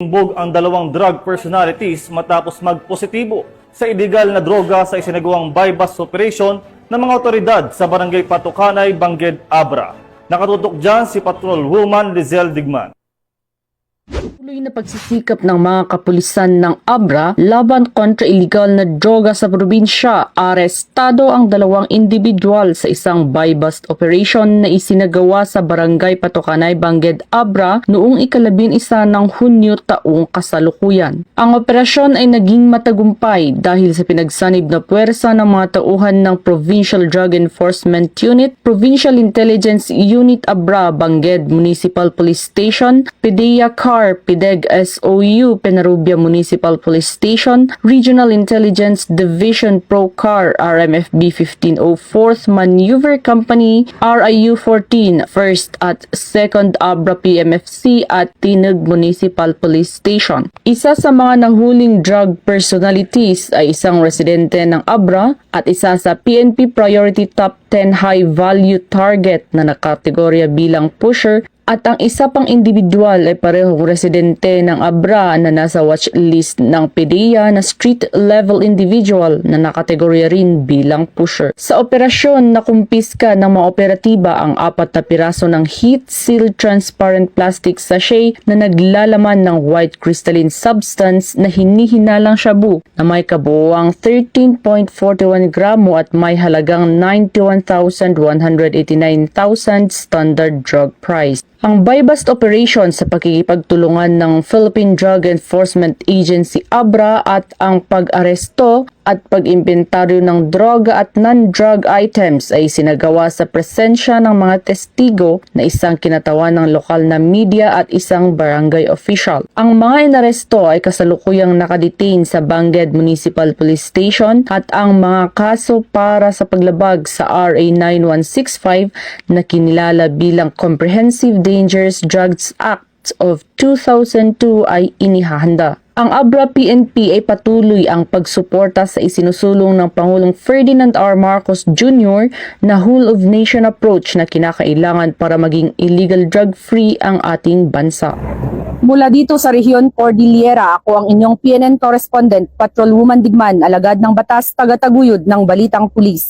Bumbog ang dalawang drug personalities matapos magpositibo sa illegal na droga sa isinagawang buy-bust operation ng mga otoridad sa Barangay Patukanay, Bangged, Abra. Nakatutok dyan si Patrolwoman Lizelle Digman. Tuloy na pagsisikap ng mga kapulisan ng Abra laban kontra illegal na droga sa probinsya. Arestado ang dalawang individual sa isang buy-bust operation na isinagawa sa Barangay Patukanay, Bangged, Abra noong 11 ng Hunyo taong kasalukuyan. Ang operasyon ay naging matagumpay dahil sa pinagsanib na puwersa ng mga tauhan ng Provincial Drug Enforcement Unit, Provincial Intelligence Unit Abra, Bangged Municipal Police Station, PDEA CAR, PIDEG SOU, Penarubia Municipal Police Station, Regional Intelligence Division ProCar, RMFB 1504, Maneuver Company, RIU 14, 1st at 2nd Abra PMFC at Tinug Municipal Police Station. Isa sa mga nahuling drug personalities ay isang residente ng Abra at isa sa PNP Priority Top 10 High Value Target na nakategorya bilang pusher, at ang isa pang individual ay parehong residente ng Abra na nasa watch list ng PDEA na street level individual na nakategorya rin bilang pusher. Sa operasyon, nakumpiska ng mga operatiba ang 4 na piraso ng heat-sealed transparent plastic sachet na naglalaman ng white crystalline substance na hinihinalang shabu na may kabuuang 13.41 gramo at may halagang 91,189,000 standard drug price. Ang buy-bust operation sa pakikipagtulungan ng Philippine Drug Enforcement Agency Abra at ang pag-aresto at pag-imbentaryo ng droga at non-drug items ay sinagawa sa presensya ng mga testigo na isang kinatawan ng lokal na media at isang barangay official. Ang mga inaresto ay kasalukuyang nakadetain sa Bangged Municipal Police Station at ang mga kaso para sa paglabag sa RA 9165 na kinilala bilang Comprehensive Dangerous Drugs Act of 2002 ay inihahanda. Ang Abra PNP ay patuloy ang pagsuporta sa isinusulong ng Pangulong Ferdinand R. Marcos Jr. na whole-of-nation approach na kinakailangan para maging illegal drug-free ang ating bansa. Mula dito sa Rehiyon Cordillera, ako ang inyong PNN correspondent, Patrolwoman Digman, alagad ng batas, taga-taguyod ng Balitang Pulis.